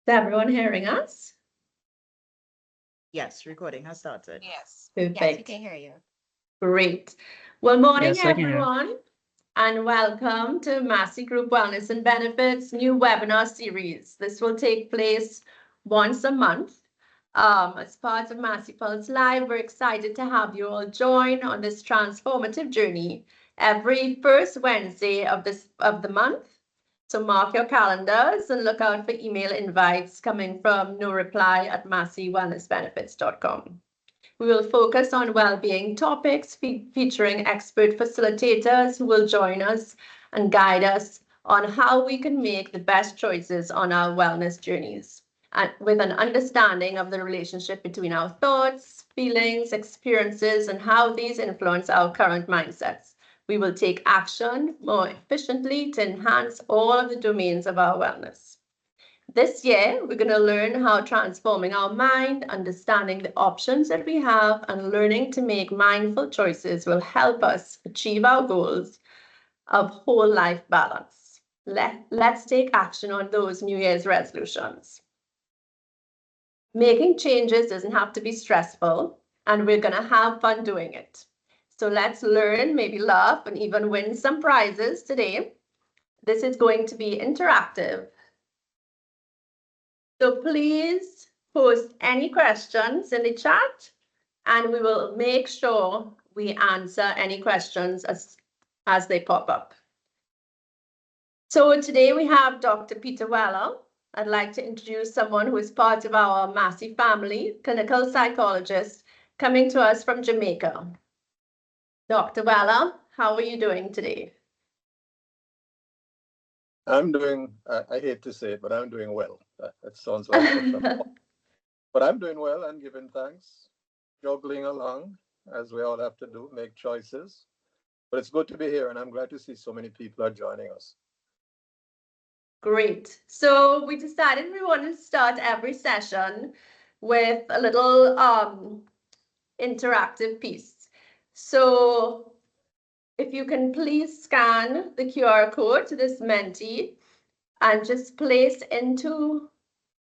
Is everyone hearing us? Yes, recording has started. Yes. Yes, we Perfect. can hear you. Great. Well, morning, Yes, I can hear. everyone, and welcome to Massy Group Wellness and Benefits new webinar series. This will take place once a month. As part of Massy Pulse Live, we're excited to have you all join on this transformative journey every first Wednesday of the month. So mark your calendars and look out for email invites coming from no reply at massywellnessbenefits.com. We will focus on well-being topics featuring expert facilitators who will join us and guide us on how we can make the best choices on our wellness journeys, and with an understanding of the relationship between our thoughts, feelings, experiences, and how these influence our current mindsets. We will take action more efficiently to enhance all of the domains of our wellness. This year, we're going to learn how transforming our mind, understanding the options that we have, and learning to make mindful choices will help us achieve our goals of whole life balance. Let's take action on those New Year's resolutions. Making changes doesn't have to be stressful, and we're going to have fun doing it. So let's learn, maybe laugh, and even win some prizes today. This is going to be interactive. So please post any questions in the chat, and we will make sure we answer any questions as they pop up. So today we have Dr. Peter Weller. I'd like to introduce someone who is part of our Massy Family, clinical psychologist, coming to us from Jamaica. Dr. Weller, how are you doing today? I'm doing, I hate to say it, but I'm doing well. It sounds like such a, but I'm doing well and giving thanks, juggling along as we all have to do, make choices. But it's good to be here, and I'm glad to see so many people are joining us. Great. So we decided we wanted to start every session with a little interactive piece. So if you can please scan the QR code to this Menti and just place into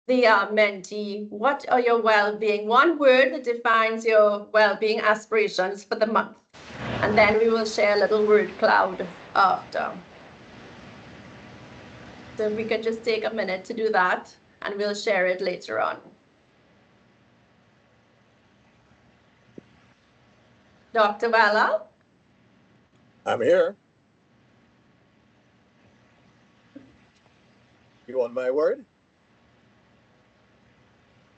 the Menti, what are your well-being? One word that defines your well-being aspirations for the month. And then we will share a little word cloud after. So if we can just take a minute to do that, and we'll share it later on. Dr. Weller? I'm here. You want my word?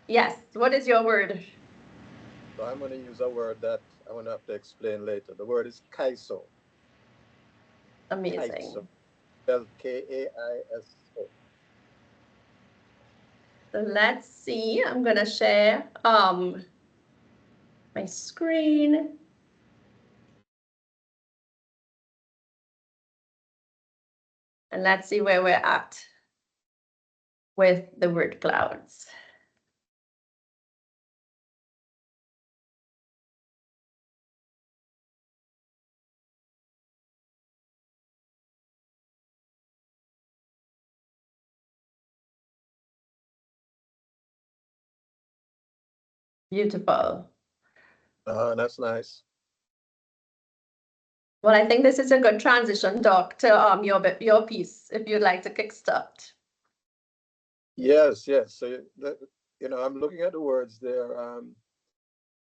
Yes. What is your word? So I'm going to use a word that I'm going to have to explain later. The word is kaiso. Amazing. Kaiso. Spelled Kaiso. So let's see. I'm going to share my screen. And let's see where we're at with the word clouds. Beautiful. That's nice. Well, I think this is a good transition, Doc, to your piece, if you'd like to kickstart. Yes, yes. So, I'm looking at the words there.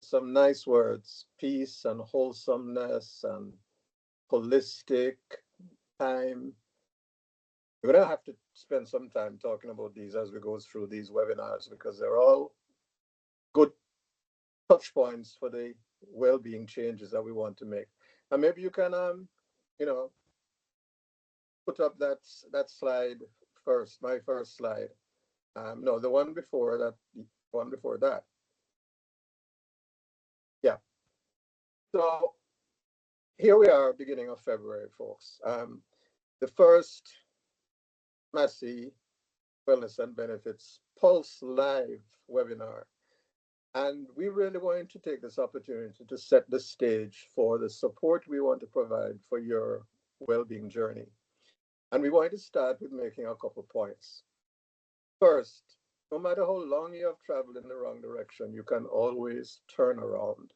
Some nice words: peace and wholesomeness and holistic time. We're going to have to spend some time talking about these as we go through these webinars because they're all good touch points for the well-being changes that we want to make. And maybe you can, you know, put up that slide first, my first slide. No, the one before that, one before that. Yeah. So here we are, beginning of February, folks. The first Massy Wellness and Benefits Pulse Live webinar. And we really want to take this opportunity to set the stage for the support we want to provide for your well-being journey. And we want to start with making a couple points. First, no matter how long you have traveled in the wrong direction, you can always turn around.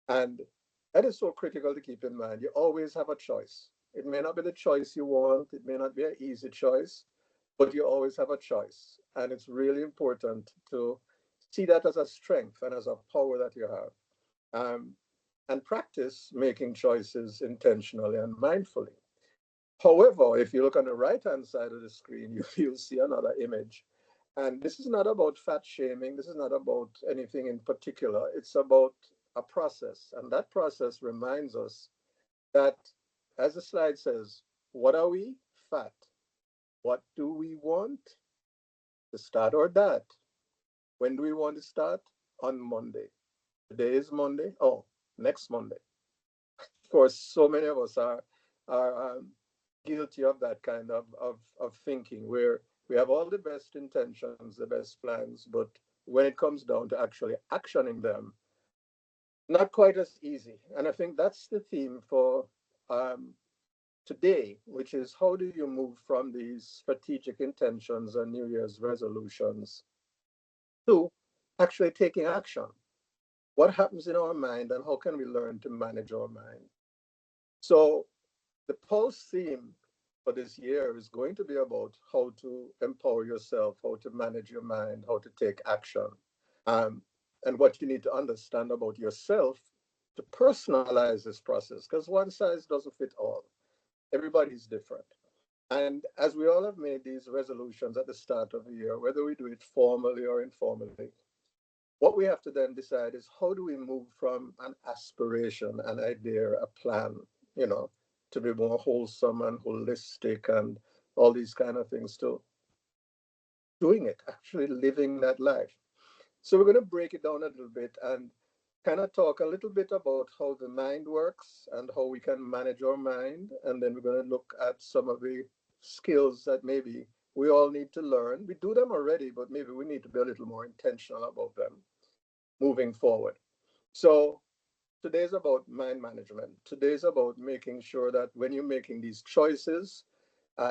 And that is so critical to keep in mind. You always have a choice. It may not be the choice you want, it may not be an easy choice, but you always have a choice. And it's really important to see that as a strength and as a power that you have. Um, and practice making choices intentionally and mindfully. However, if you look on the right hand side of the screen, you'll see another image. And this is not about fat shaming. This is not about anything in particular. It's about a process. And that process reminds us that, as the slide says, what are we? Fat. What do we want? To start or that? When do we want to start? On Monday. Today is Monday. Oh, next Monday. Of course, so many of us are guilty of that kind of thinking where we have all the best intentions, the best plans, but when it comes down to actually actioning them, not quite as easy. And I think that's the theme for um, today, which is how do you move from these strategic intentions and New Year's resolutions to actually taking action? What happens in our mind and how can we learn to manage our mind? So the pulse theme for this year is going to be about how to empower yourself, how to manage your mind, how to take action, um, and what you need to understand about yourself to personalize this process, because one size doesn't fit all. Everybody's different. And as we all have made these resolutions at the start of the year, whether we do it formally or informally, what we have to then decide is how do we move from an aspiration, an idea, a plan, you know, to be more wholesome and holistic and all these kind of things to doing it, actually living that life. So we're going to break it down a little bit and kind of talk a little bit about how the mind works and how we can manage our mind. And then we're going to look at some of the skills that maybe we all need to learn. We do them already, but maybe we need to be a little more intentional about them moving forward. So today's about mind management. Today's about making sure that when you're making these choices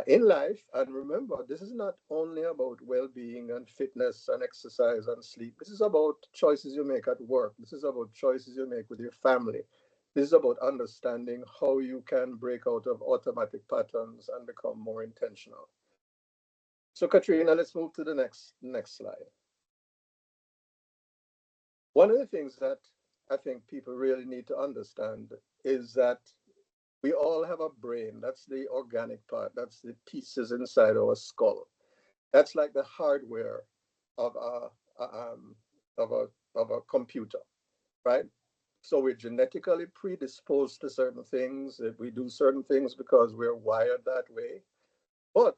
in life, and remember, this is not only about well being and fitness and exercise and sleep. This is about choices you make at work. This is about choices you make with your family. This is about understanding how you can break out of automatic patterns and become more intentional. So, Katrina, let's move to the next slide. One of the things that I think people really need to understand is that we all have a brain. That's the organic part. That's the pieces inside our skull. That's like the hardware of a computer, right? So we're genetically predisposed to certain things. We do certain things because we're wired that way. But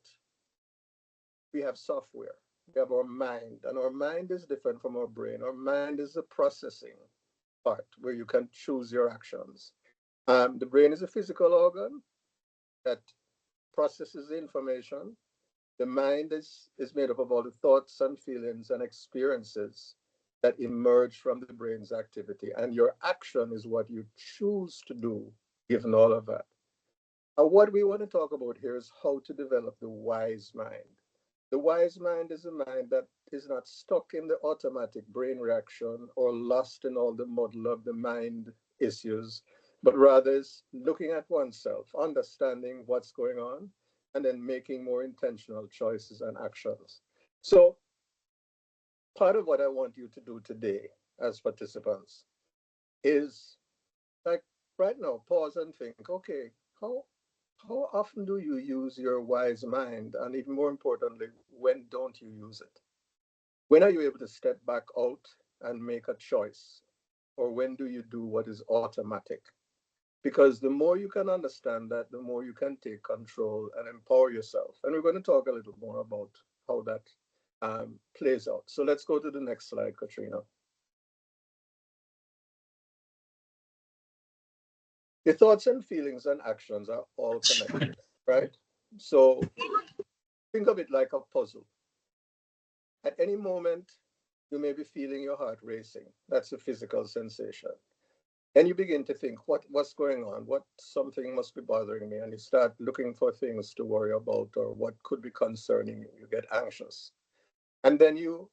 we have software. We have our mind, and our mind is different from our brain. Our mind is the processing part where you can choose your actions. The brain is a physical organ that processes the information. The mind is made up of all the thoughts and feelings and experiences that emerge from the brain's activity. And your action is what you choose to do, given all of that. And what we want to talk about here is how to develop the wise mind. The wise mind is a mind that is not stuck in the automatic brain reaction or lost in all the muddle of the mind issues, but rather is looking at oneself, understanding what's going on, and then making more intentional choices and actions. So, part of what I want you to do today as participants is like right now, pause and think, okay, how how often do you use your wise mind? And even more importantly, when don't you use it? When are you able to step back out and make a choice? Or when do you do what is automatic? Because the more you can understand that, the more you can take control and empower yourself. And we're going to talk a little more about how that plays out. So let's go to the next slide, Katrina. Your thoughts and feelings and actions are all connected, right? So think of it like a puzzle. At any moment, you may be feeling your heart racing. That's a physical sensation. And you begin to think, what's going on? What something must be bothering me? And you start looking for things to worry about or what could be concerning you. You get anxious. and then you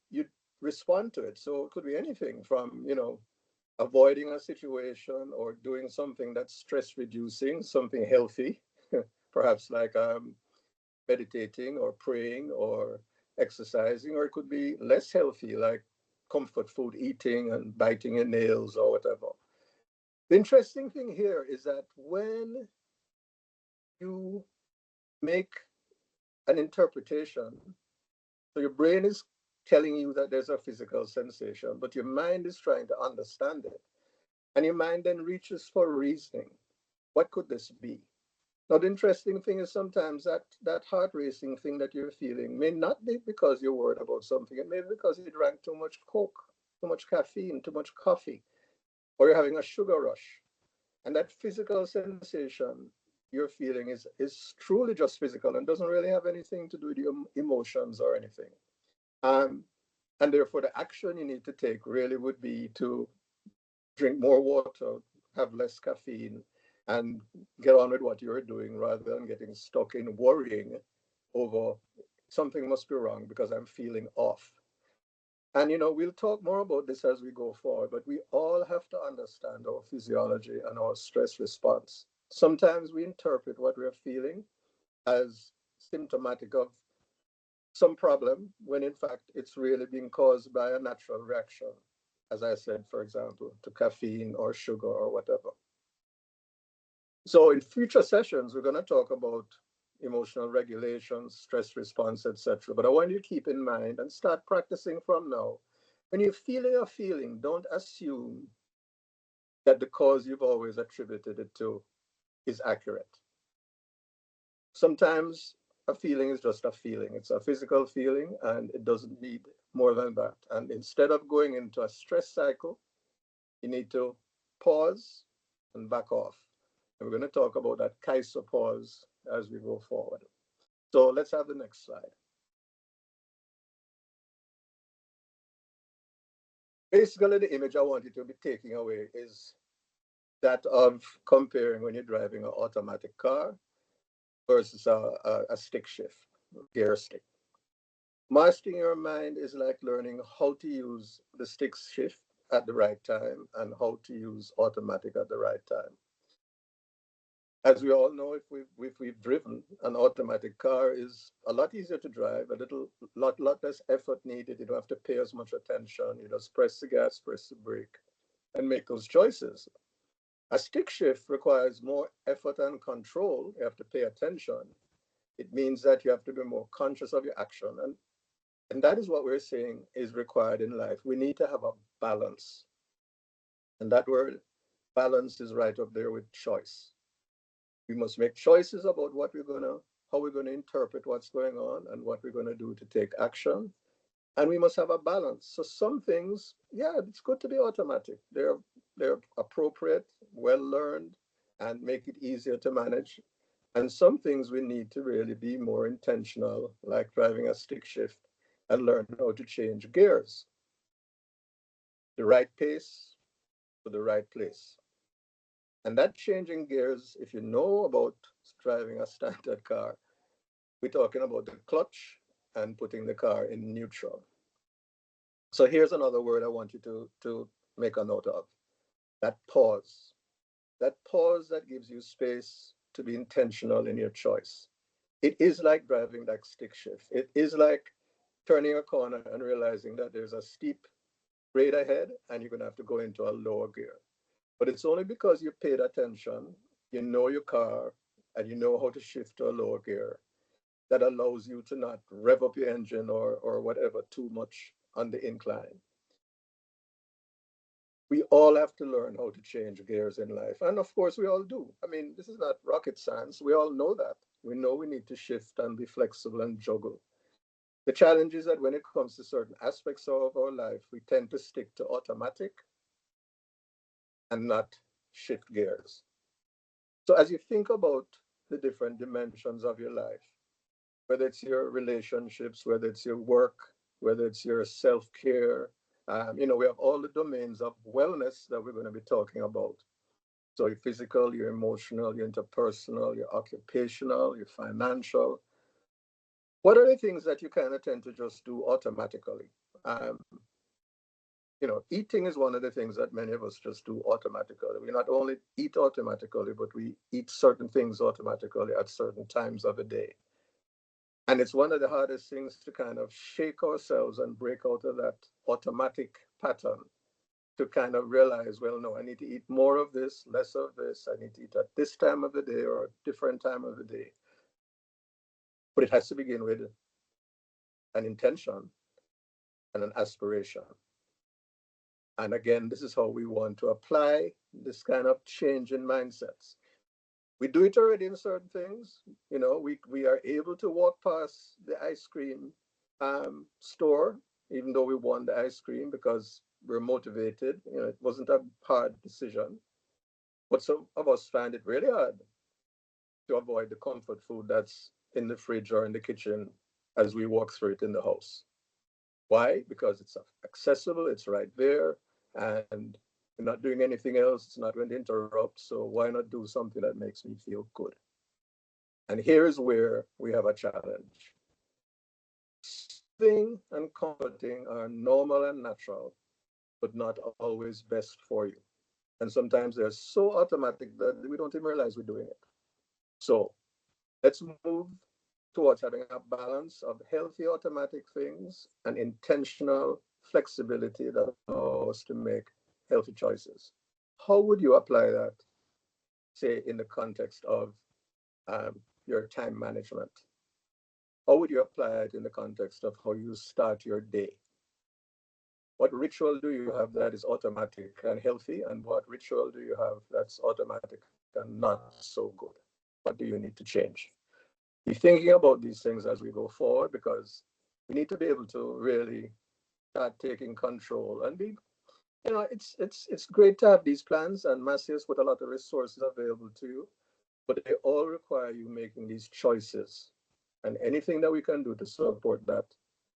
respond to it. So it could be anything from, avoiding a situation or doing something that's stress reducing, something healthy, perhaps like meditating or praying or exercising, or it could be less healthy, like comfort food eating and biting your nails or whatever. The interesting thing here is that when you make an interpretation, so your brain is telling you that there's a physical sensation, but your mind is trying to understand it. And your mind then reaches for reasoning. What could this be? Now, the interesting thing is sometimes that heart racing thing that you're feeling may not be because you're worried about something. It may be because you drank too much Coke, too much caffeine, too much coffee, or you're having a sugar rush. And that physical sensation you're feeling is truly just physical and doesn't really have anything to do with your emotions or anything. Um, and therefore, the action you need to take really would be to drink more water, have less caffeine, and get on with what you're doing rather than getting stuck in worrying over something must be wrong because I'm feeling off. And we'll talk more about this as we go forward, but we all have to understand our physiology and our stress response. Sometimes we interpret what we're feeling as symptomatic of some problem when in fact it's really being caused by a natural reaction, as I said, for example, to caffeine or sugar or whatever. So in future sessions, we're going to talk about emotional regulation, stress response, etc. But I want you to keep in mind and start practicing from now. When you're feeling a feeling, don't assume that the cause you've always attributed it to is accurate. Sometimes a feeling is just a feeling. It's a physical feeling and it doesn't need more than that. And instead of going into a stress cycle, you need to pause and back off. And we're going to talk about that Kaiser pause as we go forward. So let's have the next slide. Basically, the image I want you to be taking away is that of comparing when you're driving an automatic car versus a stick shift, gear stick. Mastering your mind is like learning how to use the stick shift at the right time and how to use automatic at the right time. As we all know, if we've driven, an automatic car is a lot easier to drive, a lot less effort needed. You don't have to pay as much attention. You just press the gas, press the brake, and make those choices. A stick shift requires more effort and control. You have to pay attention. It means that you have to be more conscious of your action. And that is what we're saying is required in life. We need to have a balance. And that word balance is right up there with choice. We must make choices about how we're gonna interpret what's going on and what we're gonna do to take action. And we must have a balance. So some things, yeah, it's good to be automatic. They're appropriate, well learned, and make it easier to manage. And some things we need to really be more intentional, like driving a stick shift and learn how to change gears, the right pace to the right place. And that changing gears, if you know about driving a standard car, we're talking about the clutch and putting the car in neutral. So here's another word I want you to make a note of, that pause. That pause that gives you space to be intentional in your choice. It is like driving that stick shift. It is like turning a corner and realizing that there's a steep grade ahead and you're going to have to go into a lower gear. But it's only because you paid attention, you know your car, and you know how to shift to a lower gear that allows you to not rev up your engine or whatever too much on the incline. We all have to learn how to change gears in life. And of course, we all do. I mean, this is not rocket science. We all know that. We know we need to shift and be flexible and juggle. The challenge is that when it comes to certain aspects of our life, we tend to stick to automatic and not shift gears. So as you think about the different dimensions of your life, whether it's your relationships, whether it's your work, whether it's your self care, we have all the domains of wellness that we're going to be talking about. So your physical, your emotional, your interpersonal, your occupational, your financial. What are the things that you kind of tend to just do automatically? Eating is one of the things that many of us just do automatically. We not only eat automatically, but we eat certain things automatically at certain times of the day. And it's one of the hardest things to kind of shake ourselves and break out of that automatic pattern to kind of realize, well, no, I need to eat more of this, less of this. I need to eat at this time of the day or a different time of the day. But it has to begin with an intention and an aspiration. And again, this is how we want to apply this kind of change in mindsets. We do it already in certain things. We are able to walk past the ice cream store, even though we want the ice cream because we're motivated. It wasn't a hard decision. But some of us find it really hard to avoid the comfort food that's in the fridge or in the kitchen as we walk through it in the house. Why? Because it's accessible, it's right there, and we're not doing anything else. It's not going to interrupt. So why not do something that makes me feel good? And here's where we have a challenge. Soothing and comforting are normal and natural, but not always best for you. And sometimes they're so automatic that we don't even realize we're doing it. So let's move towards having a balance of healthy automatic things and intentional flexibility that allows us to make healthy choices. How would you apply that, say, in the context of your time management? How would you apply it in the context of how you start your day? What ritual do you have that is automatic and healthy? And what ritual do you have that's automatic and not so good? What do you need to change? Be thinking about these things as we go forward because we need to be able to really start taking control and be, it's great to have these plans and Massy has put a lot of resources available to you, but they all require you making these choices. And anything that we can do to support that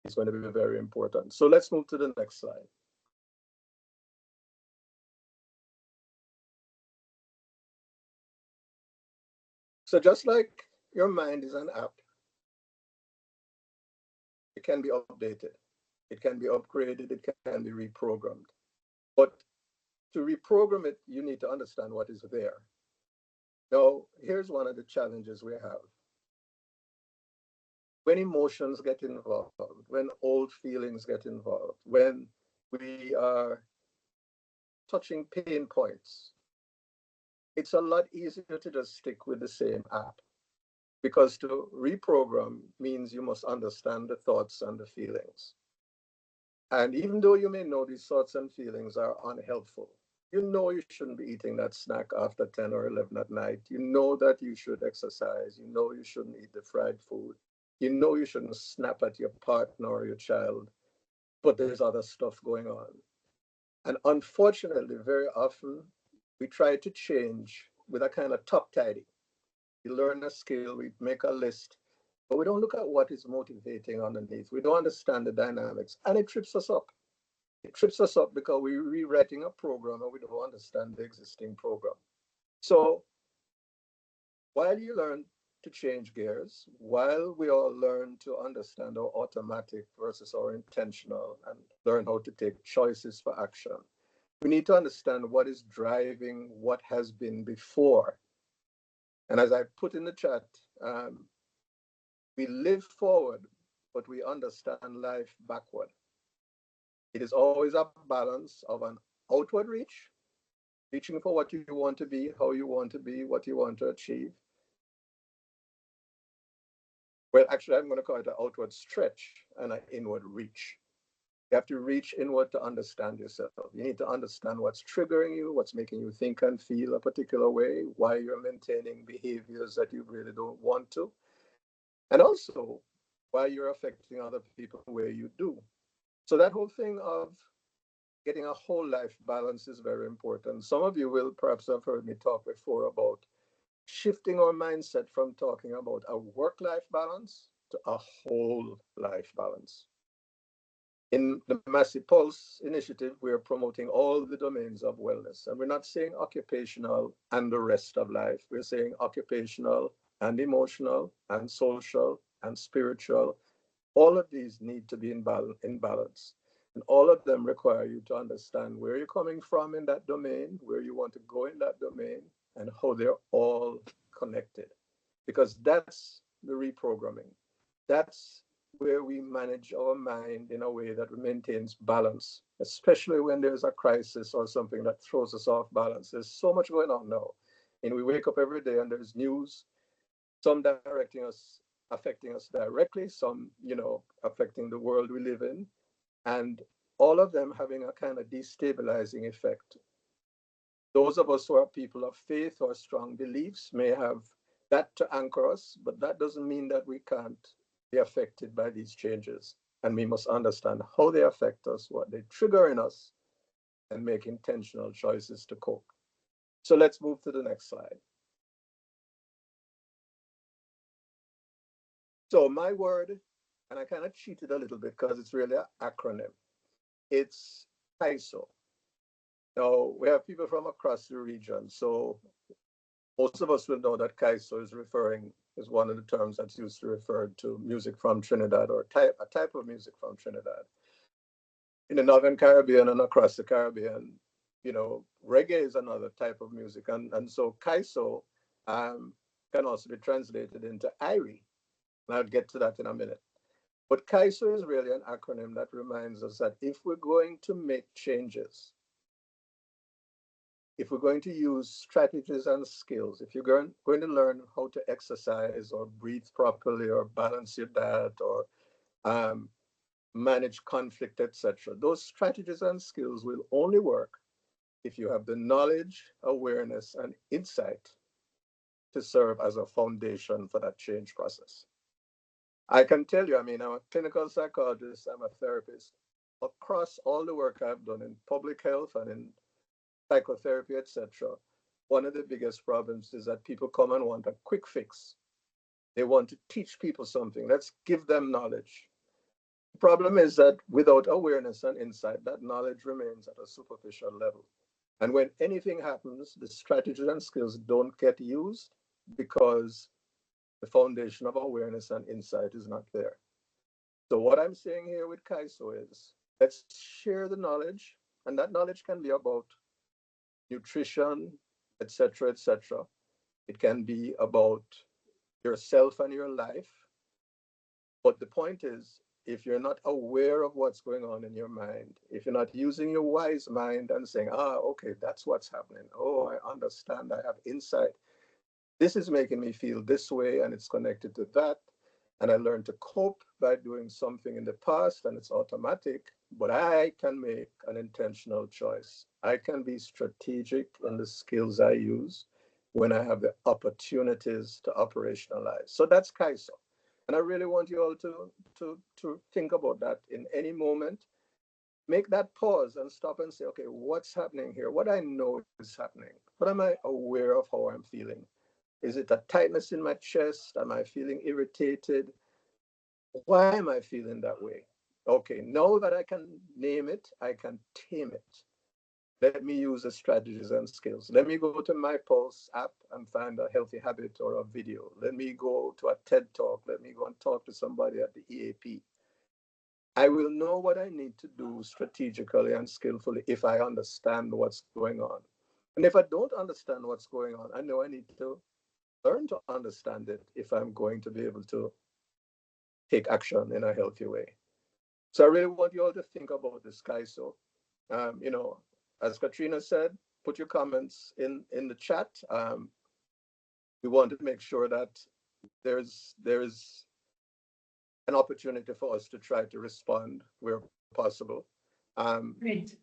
is going to be very important. So let's move to the next slide. So just like your mind is an app, it can be updated, it can be upgraded, it can be reprogrammed. But to reprogram it, you need to understand what is there. Now, here's one of the challenges we have. When emotions get involved, when old feelings get involved, when we are touching pain points, it's a lot easier to just stick with the same app because to reprogram means you must understand the thoughts and the feelings. And even though you may know these thoughts and feelings are unhelpful, you know you shouldn't be eating that snack after 10 or 11 at night. You know that you should exercise. You know you shouldn't eat the fried food. You know you shouldn't snap at your partner or your child. But there's other stuff going on. And unfortunately, very often we try to change with a kind of top tidy. We learn a skill, we make a list, but we don't look at what is motivating underneath. We don't understand the dynamics, and it trips us up. It trips us up because we're rewriting a program and we don't understand the existing program. So while you learn to change gears, while we all learn to understand our automatic versus our intentional and learn how to take choices for action, we need to understand what is driving what has been before. And as I put in the chat, we live forward, but we understand life backward. It is always a balance of an outward reach, reaching for what you want to be, how you want to be, what you want to achieve. Well, actually, I'm going to call it an outward stretch and an inward reach. You have to reach inward to understand yourself. You need to understand what's triggering you, what's making you think and feel a particular way, why you're maintaining behaviors that you really don't want to, and also why you're affecting other people the way you do. So that whole thing of getting a whole life balance is very important. Some of you will perhaps have heard me talk before about shifting our mindset from talking about a work-life balance to a whole life balance. In the Massy Pulse initiative, we're promoting all the domains of wellness. And we're not saying occupational and the rest of life. We're saying occupational and emotional and social and spiritual. All of these need to be in balance. And all of them require you to understand where you're coming from in that domain, where you want to go in that domain, and how they're all connected. Because that's the reprogramming. That's where we manage our mind in a way that maintains balance, especially when there's a crisis or something that throws us off balance. There's so much going on now. And we wake up every day and there's news, some directing us, affecting us directly, some, affecting the world we live in, and all of them having a kind of destabilizing effect. Those of us who are people of faith or strong beliefs may have that to anchor us, but that doesn't mean that we can't be affected by these changes. And we must understand how they affect us, what they trigger in us, and make intentional choices to cope. So let's move to the next slide. So my word, and I kind of cheated a little bit because it's really an acronym. It's KAISO. Now, we have people from across the region, so most of us will know that KAISO is one of the terms that's used to refer to music from Trinidad, or a type of music from Trinidad. In the Northern Caribbean and across the Caribbean, reggae is another type of music. And so KAISO can also be translated into Irie. And I'll get to that in a minute. But KAISO is really an acronym that reminds us that if we're going to make changes, if we're going to use strategies and skills, if you're going to learn how to exercise or breathe properly or balance your diet or manage conflict, etc., those strategies and skills will only work if you have the knowledge, awareness, and insight to serve as a foundation for that change process. I can tell you, I'm a clinical psychologist, I'm a therapist. Across all the work I've done in public health and in psychotherapy, etc., one of the biggest problems is that people come and want a quick fix. They want to teach people something. Let's give them knowledge. The problem is that without awareness and insight, that knowledge remains at a superficial level. And when anything happens, the strategies and skills don't get used because the foundation of awareness and insight is not there. So what I'm saying here with KAISO is, let's share the knowledge, and that knowledge can be about nutrition, etc., etc. It can be about yourself and your life. But the point is, if you're not aware of what's going on in your mind, if you're not using your wise mind and saying, okay, that's what's happening. Oh, I understand. I have insight. This is making me feel this way, and it's connected to that. And I learned to cope by doing something in the past, and it's automatic, but I can make an intentional choice. I can be strategic in the skills I use when I have the opportunities to operationalize. So that's KAISO. And I really want you all to think about that in any moment. Make that pause and stop and say, okay, what's happening here? What I know is happening. What am I aware of how I'm feeling? Is it a tightness in my chest? Am I feeling irritated? Why am I feeling that way? Okay, now that I can name it, I can tame it. Let me use the strategies and skills. Let me go to my Pulse app and find a healthy habit or a video. Let me go to a TED talk. Let me go and talk to somebody at the EAP. I will know what I need to do strategically and skillfully if I understand what's going on. And if I don't understand what's going on, I know I need to learn to understand it if I'm going to be able to take action in a healthy way. So I really want you all to think about this, KAISO. As Katrina said, put your comments in the chat. We want to make sure that there's an opportunity for us to try to respond where possible, Great.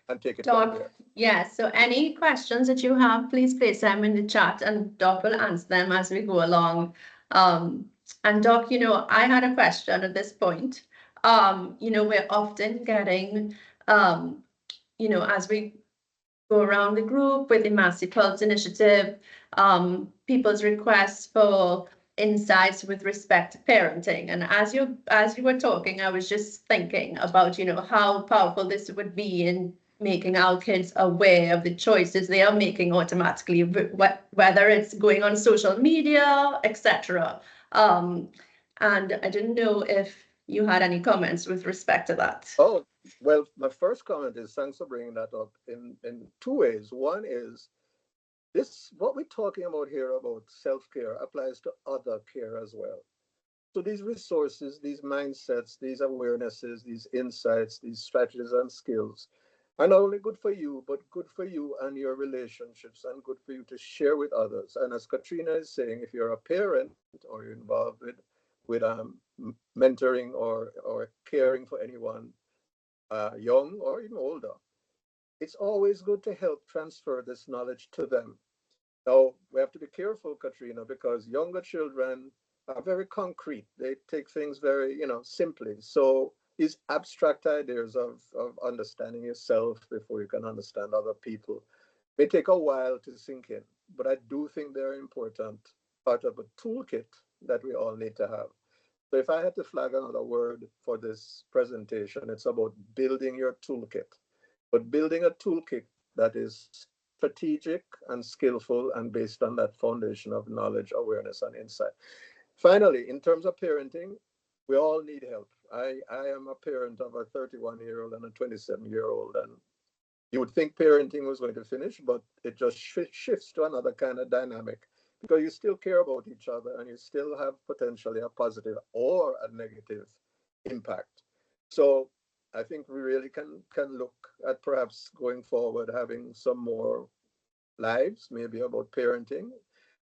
and take it from Doc, there. yeah, so any questions that you have, please place them in the chat and Doc will answer them as we go along. And Doc, I had a question at this point. We're often getting, as we go around the group with the Massy Pulse initiative, people's requests for insights with respect to parenting. And as you were talking, I was just thinking about, how powerful this would be in making our kids aware of the choices they are making automatically, whether it's going on social media, etc. And I didn't know if you had any comments with respect to that. Oh, well, my first comment is thanks for bringing that up in two ways. One is this, what we're talking about here about self-care applies to other care as well. So these resources, these mindsets, these awarenesses, these insights, these strategies and skills are not only good for you, but good for you and your relationships and good for you to share with others. And as Katrina is saying, if you're a parent or you're involved with mentoring or caring for anyone young or even older, it's always good to help transfer this knowledge to them. Now, we have to be careful, Katrina, because younger children are very concrete. They take things very, simply. So these abstract ideas of understanding yourself before you can understand other people may take a while to sink in. But I do think they're important part of a toolkit that we all need to have. So if I had to flag another word for this presentation, it's about building your toolkit, but building a toolkit that is strategic and skillful and based on that foundation of knowledge, awareness, and insight. Finally, in terms of parenting, we all need help. I am a parent of a 31-year-old and a 27-year-old, and you would think parenting was going to finish, but it just shifts to another kind of dynamic because you still care about each other and you still have potentially a positive or a negative impact. So I think we really can look at perhaps going forward having some more lives, maybe about parenting,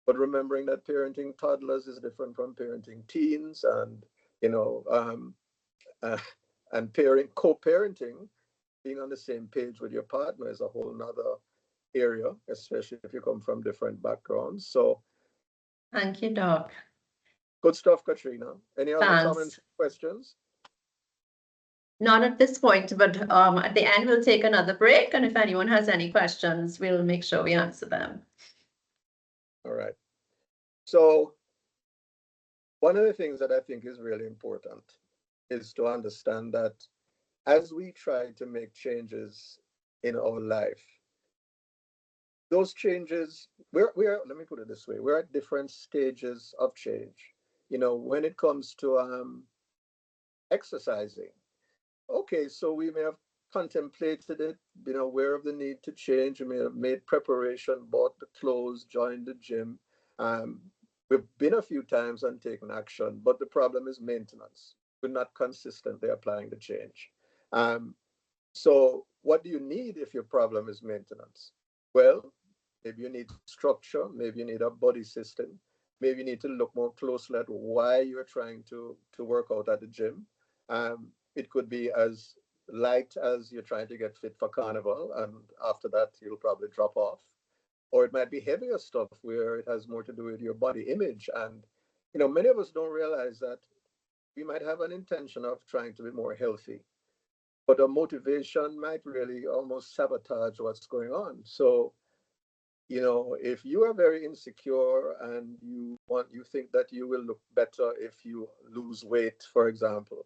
but remembering that parenting toddlers is different from parenting teens, and you know, um, uh, and co-parenting, being on the same page with your partner is a whole nother area, especially if you come from different backgrounds. So Thank you, Doc. good stuff, Katrina. Any other Thanks. comments, questions? Not at this point, but at the end, we'll take another break. And if anyone has any questions, we'll make sure we answer them. All right. So one of the things that I think is really important is to understand that as we try to make changes in our life, those changes, let me put it this way, we're at different stages of change. When it comes to exercising, okay, so we may have contemplated it, been aware of the need to change, we may have made preparation, bought the clothes, joined the gym. Um, we've been a few times and taken action, but the problem is maintenance. We're not consistently applying the change. Um, so, what do you need if your problem is maintenance? Well, maybe you need structure, maybe you need a body system, maybe you need to look more closely at why you're trying to work out at the gym. It could be as light as you're trying to get fit for carnival, and after that, you'll probably drop off. Or it might be heavier stuff where it has more to do with your body image. And, many of us don't realize that we might have an intention of trying to be more healthy, but a motivation might really almost sabotage what's going on. So, if you are very insecure and you think that you will look better if you lose weight, for example,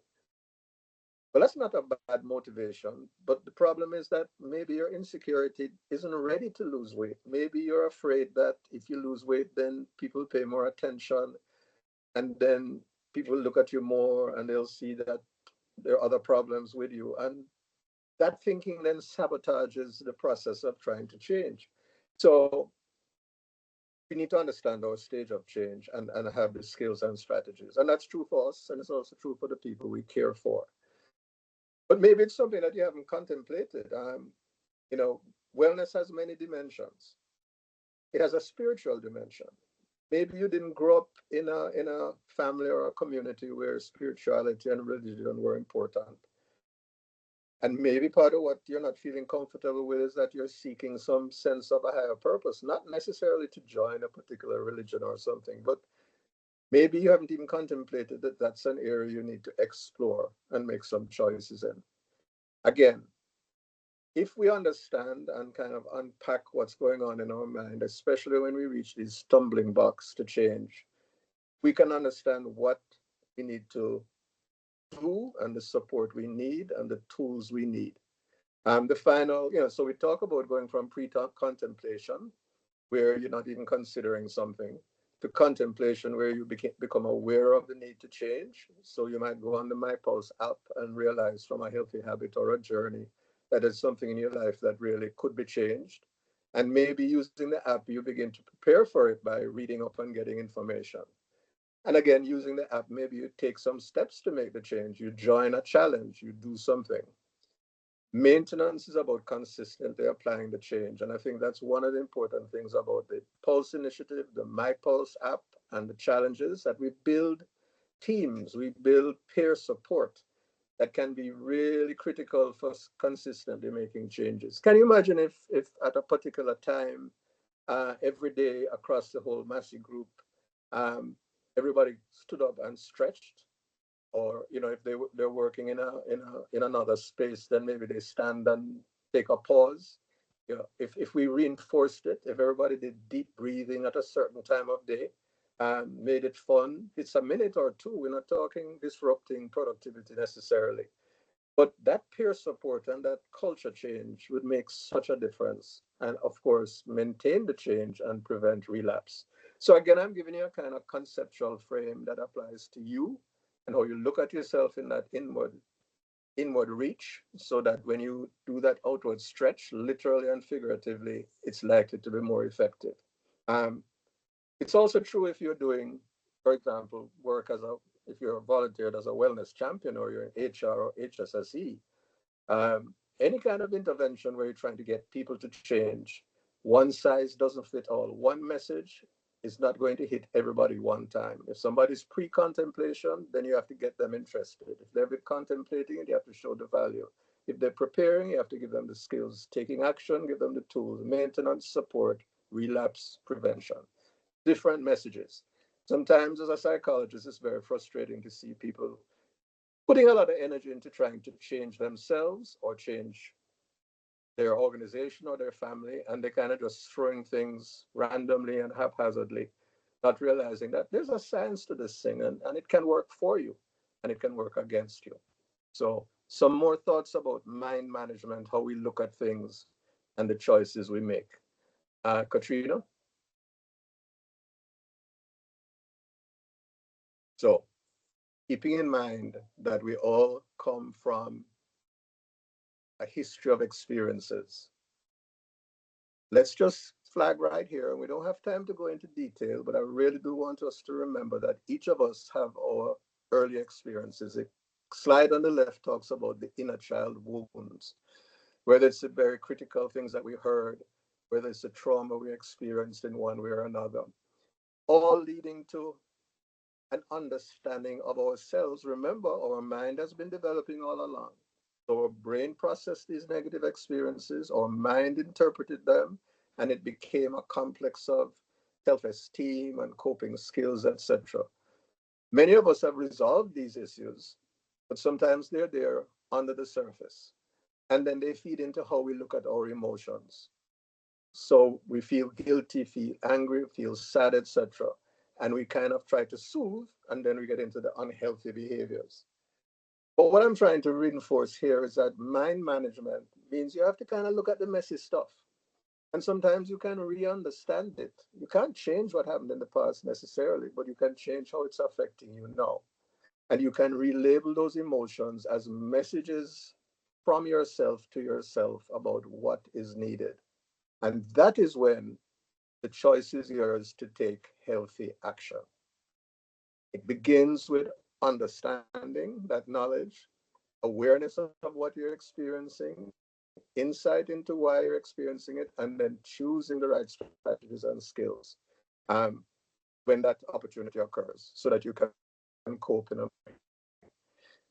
well, that's not a bad motivation. But the problem is that maybe your insecurity isn't ready to lose weight. Maybe you're afraid that if you lose weight, then people pay more attention, and then people look at you more and they'll see that there are other problems with you. And that thinking then sabotages the process of trying to change. So we need to understand our stage of change and have the skills and strategies. And that's true for us, and it's also true for the people we care for. But maybe it's something that you haven't contemplated. You know, Wellness has many dimensions. It has a spiritual dimension. Maybe you didn't grow up in a family or a community where spirituality and religion were important. And maybe part of what you're not feeling comfortable with is that you're seeking some sense of a higher purpose, not necessarily to join a particular religion or something, but maybe you haven't even contemplated that that's an area you need to explore and make some choices in. Again, if we understand and kind of unpack what's going on in our mind, especially when we reach these stumbling blocks to change, we can understand what we need to do and the support we need and the tools we need. The final, so we talk about going from pre-contemplation, where you're not even considering something, to contemplation where you become aware of the need to change. So you might go on the My Pulse app and realize from a healthy habit or a journey that there's something in your life that really could be changed. And maybe using the app, you begin to prepare for it by reading up and getting information. And again, using the app, maybe you take some steps to make the change. You join a challenge, you do something. Maintenance is about consistently applying the change. And I think that's one of the important things about the Pulse initiative, the My Pulse app, and the challenges that we build teams, we build peer support that can be really critical for consistently making changes. Can you imagine if at a particular time, every day across the whole Massy group, um, everybody stood up and stretched? Or if they're working in another space, then maybe they stand and take a pause. If we reinforced it, if everybody did deep breathing at a certain time of day, made it fun. It's a minute or two. We're not talking disrupting productivity necessarily, but that peer support and that culture change would make such a difference, and of course maintain the change and prevent relapse. So again, I'm giving you a kind of conceptual frame that applies to you and how you look at yourself in that inward reach, so that when you do that outward stretch, literally and figuratively, it's likely to be more effective. um, it's also true if you're doing, for example, work if you're volunteered as a wellness champion, or you're in HR or HSSE. Any kind of intervention where you're trying to get people to change, one size doesn't fit all. One message is not going to hit everybody one time. If somebody's pre-contemplation, then you have to get them interested. If they've been contemplating it, you have to show the value. If they're preparing, you have to give them the skills. Taking action, give them the tools. Maintenance, support, relapse prevention. Different messages. Sometimes, as a psychologist, it's very frustrating to see people putting a lot of energy into trying to change themselves or change their organization or their family, and they kind of just throwing things randomly and haphazardly, not realizing that there's a science to this thing, and it can work for you and it can work against you. So, some more thoughts about mind management, how we look at things, and the choices we make. Katrina? So, keeping in mind that we all come from a history of experiences, let's just flag right here, and we don't have time to go into detail, but I really do want us to remember that each of us have our early experiences. A slide on the left talks about the inner child wounds, whether it's the very critical things that we heard, whether it's the trauma we experienced in one way or another, all leading to an understanding of ourselves. Remember, our mind has been developing all along. So our brain processed these negative experiences, our mind interpreted them, and it became a complex of self-esteem and coping skills, etc. Many of us have resolved these issues, but sometimes they're there under the surface. And then they feed into how we look at our emotions. So we feel guilty, feel angry, feel sad, etc. And we kind of try to soothe, and then we get into the unhealthy behaviors. But what I'm trying to reinforce here is that mind management means you have to kind of look at the messy stuff. And sometimes you can re understand it. You can't change what happened in the past necessarily, but you can change how it's affecting you now. And you can relabel those emotions as messages from yourself to yourself about what is needed. And that is when the choice is yours to take healthy action. It begins with understanding that knowledge, awareness of what you're experiencing, insight into why you're experiencing it, and then choosing the right strategies and skills um, when that opportunity occurs so that you can cope in a.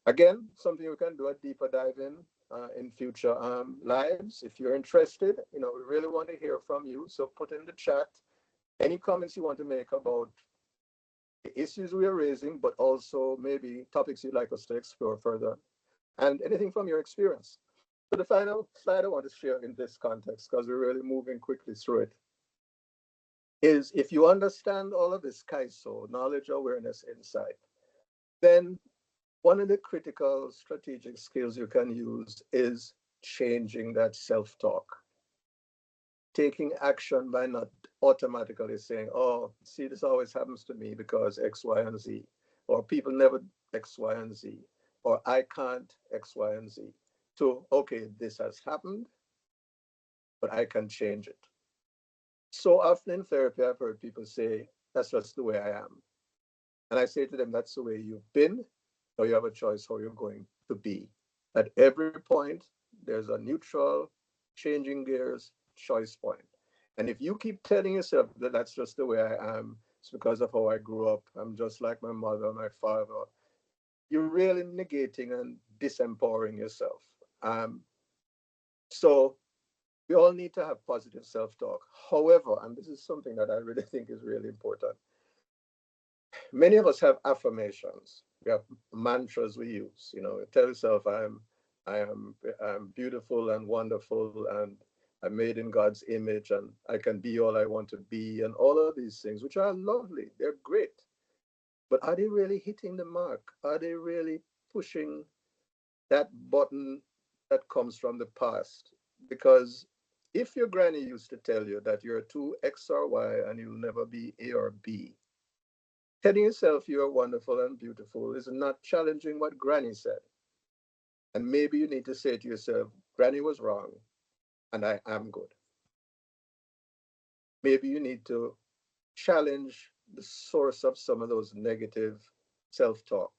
Again, something we can do a deeper dive in future lives. If you're interested, we really want to hear from you. So put in the chat any comments you want to make about the issues we are raising, but also maybe topics you'd like us to explore further, and anything from your experience. So the final slide I want to share in this context, because we're really moving quickly through it, is if you understand all of this KAISO, knowledge, awareness, insight, then one of the critical strategic skills you can use is changing that self-talk. taking action by not automatically saying, oh, see, this always happens to me because X, Y, and Z, or people never X, Y, and Z, or I can't X, Y, and Z. So, okay, this has happened, but I can change it. So often in therapy, I've heard people say, that's just the way I am. And I say to them, that's the way you've been, or you have a choice how you're going to be. At every point, there's a neutral, changing gears choice point. And if you keep telling yourself that that's just the way I am, it's because of how I grew up, I'm just like my mother, my father, you're really negating and disempowering yourself. Um, so we all need to have positive self-talk. However, and this is something that I really think is really important, many of us have affirmations. We have mantras we use. You know, tell yourself, I'm beautiful and wonderful, and I'm made in God's image, and I can be all I want to be, and all of these things, which are lovely. They're great. But are they really hitting the mark? Are they really pushing that button that comes from the past? Because if your granny used to tell you that you're too X or Y and you'll never be A or B, telling yourself you are wonderful and beautiful is not challenging what Granny said. And maybe you need to say to yourself, Granny was wrong and I am good. Maybe you need to challenge the source of some of those negative self talk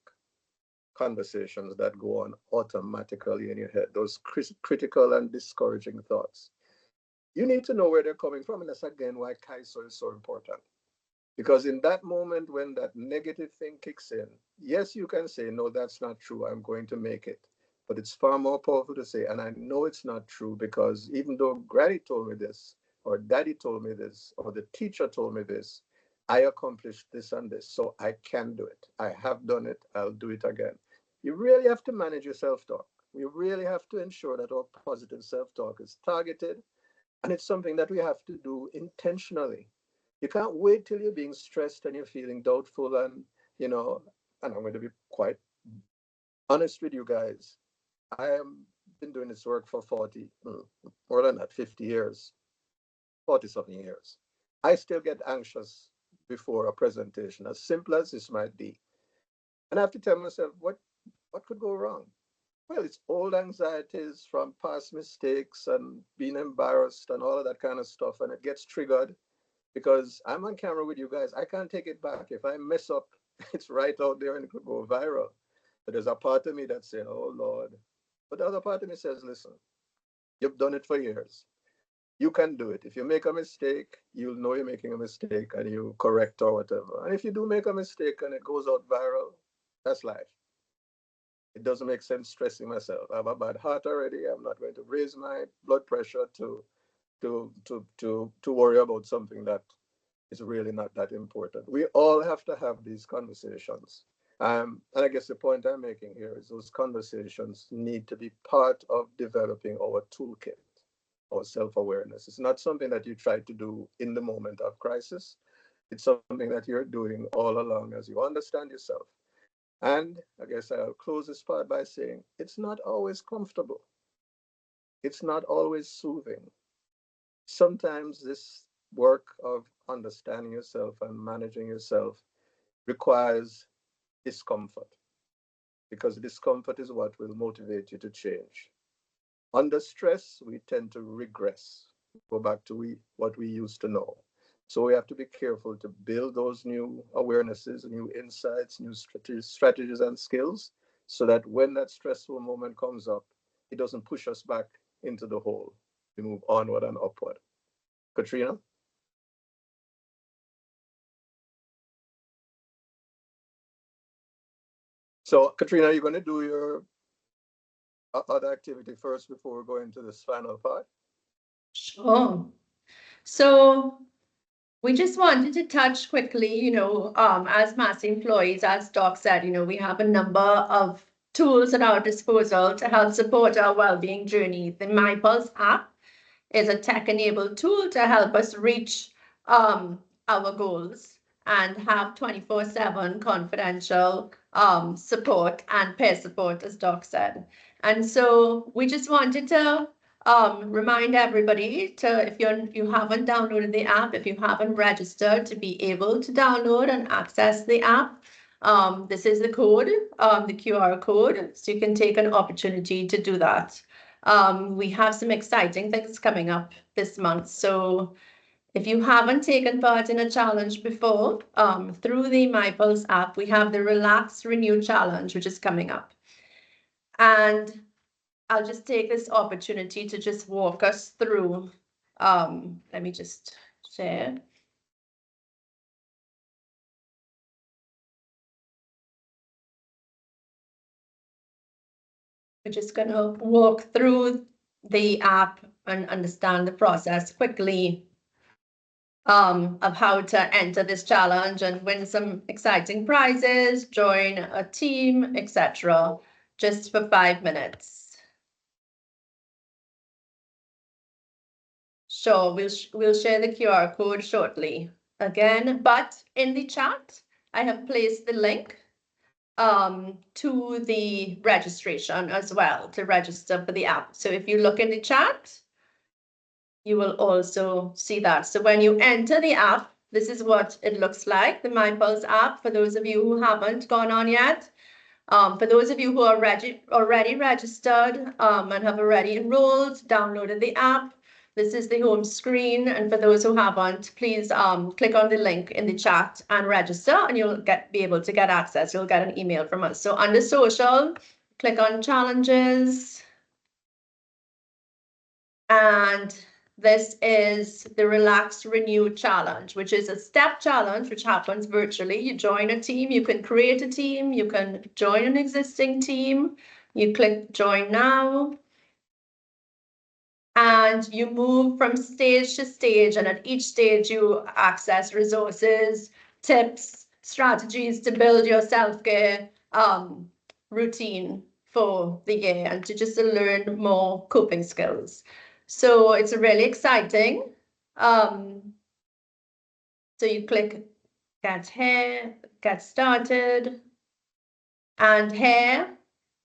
conversations that go on automatically in your head, those critical and discouraging thoughts. You need to know where they're coming from. And that's again why Kaiso is so important. Because in that moment when that negative thing kicks in, yes, you can say, no, that's not true. I'm going to make it. But it's far more powerful to say, and I know it's not true because even though granny told me this, or daddy told me this, or the teacher told me this, I accomplished this and this. So I can do it. I have done it. I'll do it again. You really have to manage your self talk. You really have to ensure that our positive self talk is targeted, and it's something that we have to do intentionally. You can't wait till you're being stressed and you're feeling doubtful. And, you know, and I'm going to be quite honest with you guys. I have been doing this work for 40, more than that, 50 years, 40 something years. I still get anxious before a presentation, as simple as this might be. And I have to tell myself, what could go wrong? Well, it's old anxieties from past mistakes and being embarrassed and all of that kind of stuff. And it gets triggered because I'm on camera with you guys. I can't take it back. If I mess up, it's right out there and it could go viral. But there's a part of me that's saying, oh Lord. But the other part of me says, listen, you've done it for years. You can do it. If you make a mistake, you'll know you're making a mistake and you correct or whatever. And if you do make a mistake and it goes out viral, that's life. It doesn't make sense stressing myself. I have a bad heart already. I'm not going to raise my blood pressure to worry about something that is really not that important. We all have to have these conversations. And I guess the point I'm making here is those conversations need to be part of developing our toolkit, our self-awareness. It's not something that you try to do in the moment of crisis. It's something that you're doing all along as you understand yourself. And I guess I'll close this part by saying it's not always comfortable. It's not always soothing. Sometimes this work of understanding yourself and managing yourself requires discomfort because discomfort is what will motivate you to change. Under stress, we tend to regress, go back to what we used to know. So we have to be careful to build those new awarenesses, new insights, new strategies and skills so that when that stressful moment comes up, it doesn't push us back into the hole. We move onward and upward. Katrina? So, Katrina, you're going to do your other activity first before we go into this final part? Sure. So we just wanted to touch quickly, as Massy employees, as Doc said, we have a number of tools at our disposal to help support our well-being journey. The MyPulse app is a tech-enabled tool to help us reach our goals and have 24/7 confidential support and peer support, as Doc said. And so we just wanted to remind everybody to, if you haven't downloaded the app, if you haven't registered, to be able to download and access the app. This is the code, the QR code, so you can take an opportunity to do that. We have some exciting things coming up this month. So if you haven't taken part in a challenge before, through the MyPulse app, we have the Relax Renew Challenge, which is coming up. And I'll just take this opportunity to just walk us through. Let me just share. We're just going to walk through the app and understand the process quickly of how to enter this challenge and win some exciting prizes, join a team, etc. Just for 5 minutes. Sure, we'll share the QR code shortly again, but in the chat, I have placed the link to the registration as well, to register for the app. So if you look in the chat, you will also see that. So when you enter the app, this is what it looks like, the MyPulse app, for those of you who haven't gone on yet. For those of you who are already registered and have already enrolled, downloaded the app, this is the home screen. And for those who haven't, please click on the link in the chat and register, and you'll be able to get access. You'll get an email from us. So under social, click on challenges. And this is the Relax Renew Challenge, which is a step challenge, which happens virtually. You join a team, you can create a team, you can join an existing team. You click join now. And you move from stage to stage, and at each stage you access resources, tips, strategies to build your self-care routine for the year and to just learn more coping skills. So it's really exciting. So you click get here, get started, and here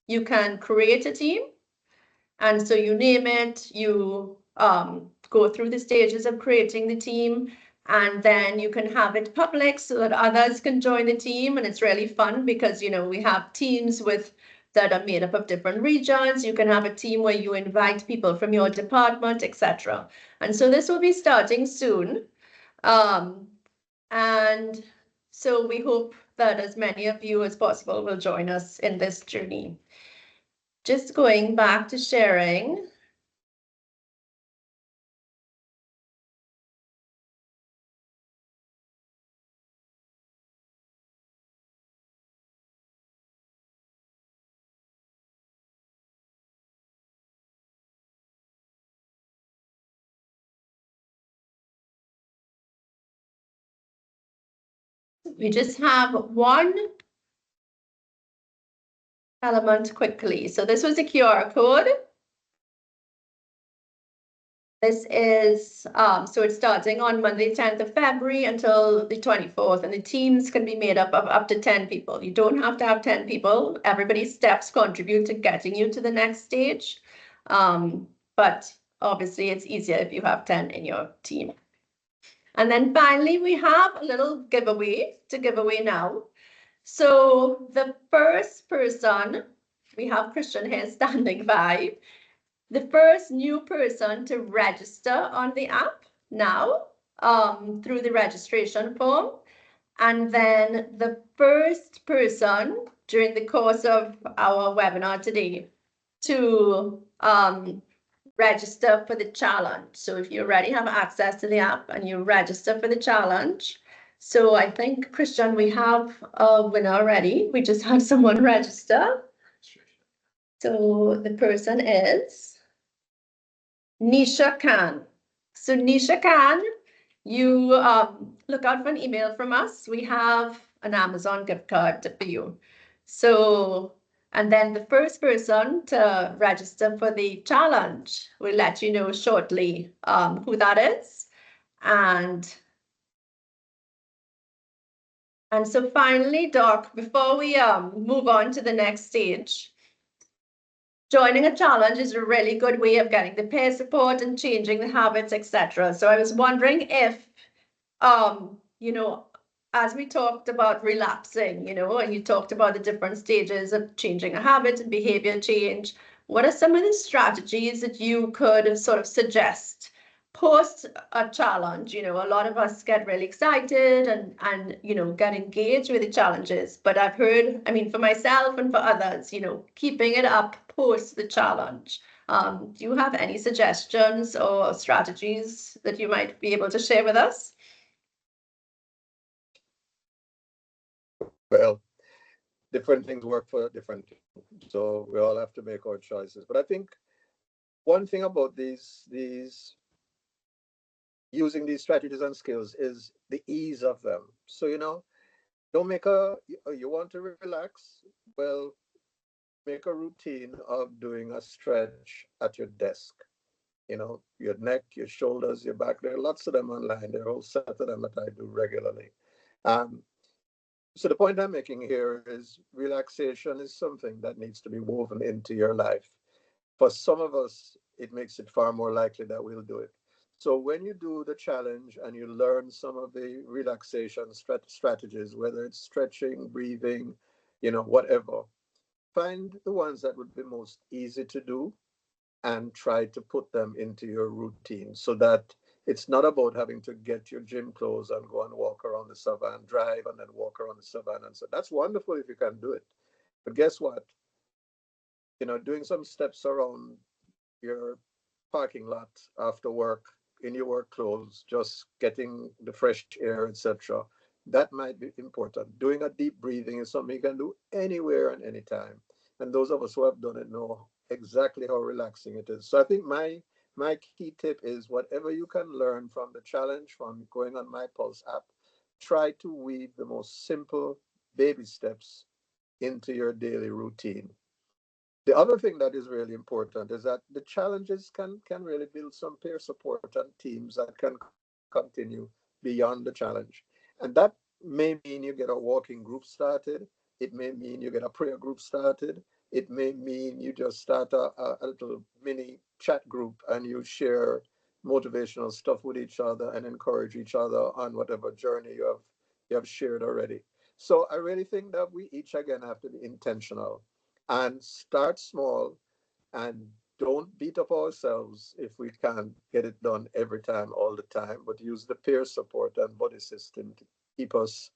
you can create a team. And so you name it, you go through the stages of creating the team, and then you can have it public so that others can join the team. And it's really fun because, you know, we have teams that are made up of different regions. You can have a team where you invite people from your department, etc. And so this will be starting soon. And so we hope that as many of you as possible will join us in this journey. Just going back to sharing. We just have one element quickly. So this was a QR code. This is, so it's starting on Monday, 10th of February until the 24th, and the teams can be made up of up to 10 people. You don't have to have 10 people. Everybody's steps contribute to getting you to the next stage. But obviously it's easier if you have 10 in your team. And then finally, we have a little giveaway to give away now. So the first person, we have Christian here standing by, the first new person to register on the app now through the registration form. And then the first person during the course of our webinar today to register for the challenge. So if you already have access to the app and you register for the challenge. So I think, Christian, we have a winner already. We just had someone register. So the person is Nisha Khan. So Nisha Khan, you look out for an email from us. We have an Amazon gift card for you. So, and then the first person to register for the challenge, we'll let you know shortly who that is. And so finally, Doc, before we move on to the next stage, joining a challenge is a really good way of getting the peer support and changing the habits, etc. So I was wondering if, you know, as we talked about relapsing, and you talked about the different stages of changing a habit and behavior change, what are some of the strategies that you could sort of suggest post a challenge? A lot of us get really excited and get engaged with the challenges. But I've heard, I mean, for myself and for others, keeping it up post the challenge. Do you have any suggestions or strategies that you might be able to share with us? Well, different things work for different people, so we all have to make our choices. But I think one thing about these using these strategies and skills is the ease of them. So don't make you want to relax. Well, make a routine of doing a stretch at your desk. Your neck, your shoulders, your back. There are lots of them online. There are a whole set of them that I do regularly. Um, so the point I'm making here is relaxation is something that needs to be woven into your life. For some of us, it makes it far more likely that we'll do it. So when you do the challenge and you learn some of the relaxation strategies, whether it's stretching, breathing, whatever, find the ones that would be most easy to do and try to put them into your routine so that it's not about having to get your gym clothes and go and walk around the savannah, drive and then walk around the savannah. And so that's wonderful if you can do it. But guess what? Doing some steps around your parking lot after work in your work clothes, just getting the fresh air, etc. That might be important. Doing a deep breathing is something you can do anywhere and anytime. And those of us who have done it know exactly how relaxing it is. So I think my key tip is whatever you can learn from the challenge, from going on my Pulse app, try to weave the most simple baby steps into your daily routine. The other thing that is really important is that the challenges can really build some peer support and teams that can continue beyond the challenge. And that may mean you get a walking group started. It may mean you get a prayer group started. It may mean you just start a little mini chat group and you share motivational stuff with each other and encourage each other on whatever journey you have shared already. So I really think that we each again have to be intentional and start small and don't beat up ourselves if we can't get it done every time, all the time, but use the peer support and buddy system to keep us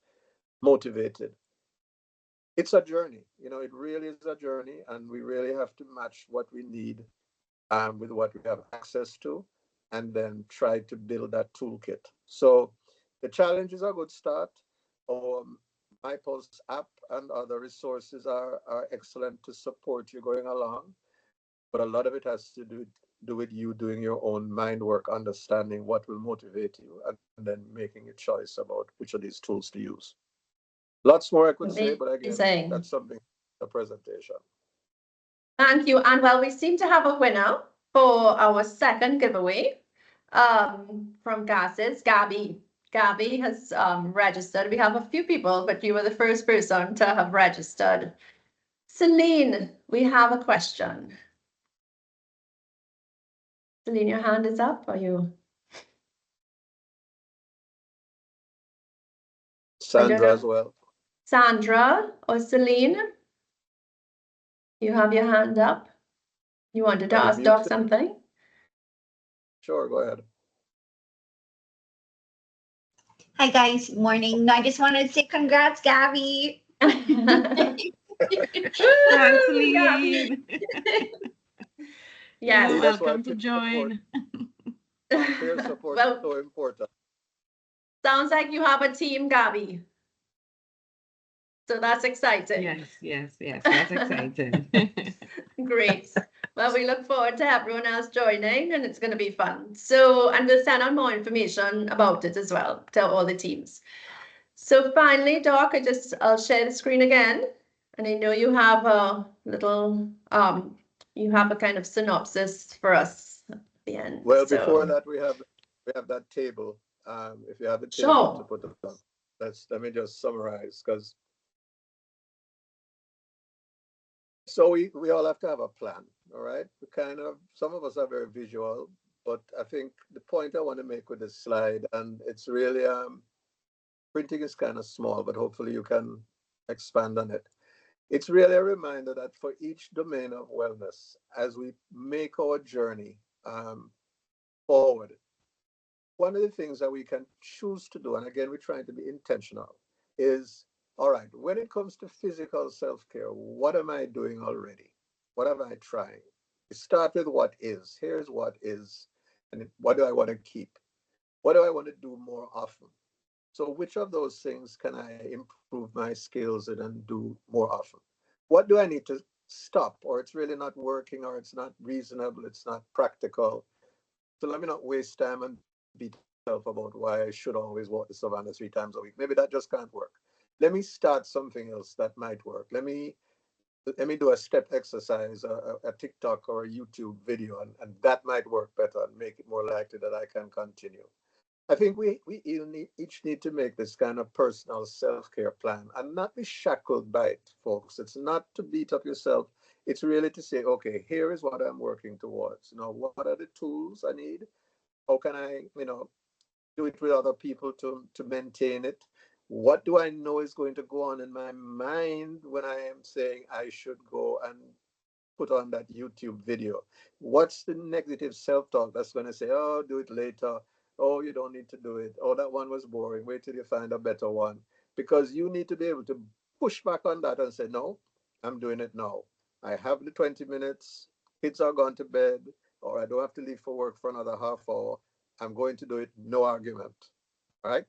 motivated. It's a journey, it really is a journey, and we really have to match what we need with what we have access to, and then try to build that toolkit. So the challenge is a good start. Um, My Pulse app and other resources are excellent to support you going along, but a lot of it has to do with you doing your own mind work, understanding what will motivate you, and then making a choice about which of these tools to use. Lots more I could say, but again, that's Amazing. something a presentation. Thank you. And well, we seem to have a winner for our second giveaway from Gases, Gabby. Gabby has registered. We have a few people, but you were the first person to have registered. Celine, we have a question. Celine, your hand is up. I don't Sandra as know. well. Sandra or Celine, you have your hand up. You wanted to Can you ask mute Doc it? something? Sure, go ahead. Hi guys, morning. No, I just wanted to say congrats, Gabby. Thanks, Gabby. Celine. Yes. You're See, that's why welcome to peer support, join. peer support is Well, so important. sounds like you have a team, Gabby. So that's exciting. Yes. That's exciting. Great. Well, we look forward to everyone else joining, and it's going to be fun. So, and we'll send out more information about it as well to all the teams. So finally, Doc, I'll share the screen again. And I know you have a little, you have a kind of synopsis for us at the end. Well, before So that, we have that table. If you have the table to sure. put up, let me just summarize because So we all have to have a plan, all right? We kind of, some of us are very visual, but I think the point I want to make with this slide, and it's really, printing is kind of small, but hopefully you can expand on it. It's really a reminder that for each domain of wellness, as we make our journey forward, one of the things that we can choose to do, and again, we're trying to be intentional, is all right, when it comes to physical self care, what am I doing already? What am I trying? Start with what is. Here's what is, and what do I want to keep? What do I want to do more often? So, which of those things can I improve my skills in and do more often? What do I need to stop, or it's really not working, or it's not reasonable, it's not practical? So let me not waste time and beat myself about why I should always walk the savannah 3 times a week. Maybe that just can't work. Let me start something else that might work. Let me do a step exercise, a TikTok or a YouTube video, and that might work better and make it more likely that I can continue. I think we each need to make this kind of personal self-care plan and not be shackled by it, folks. It's not to beat up yourself. It's really to say, okay, here is what I'm working towards. What are the tools I need? How can I, do it with other people to maintain it? What do I know is going to go on in my mind when I am saying I should go and put on that YouTube video? What's the negative self-talk that's going to say, oh, do it later. Oh, you don't need to do it. Oh, that one was boring. Wait till you find a better one. Because you need to be able to push back on that and say, no, I'm doing it now. I have the 20 minutes. Kids are gone to bed, or I don't have to leave for work for another half hour. I'm going to do it. No argument. All right.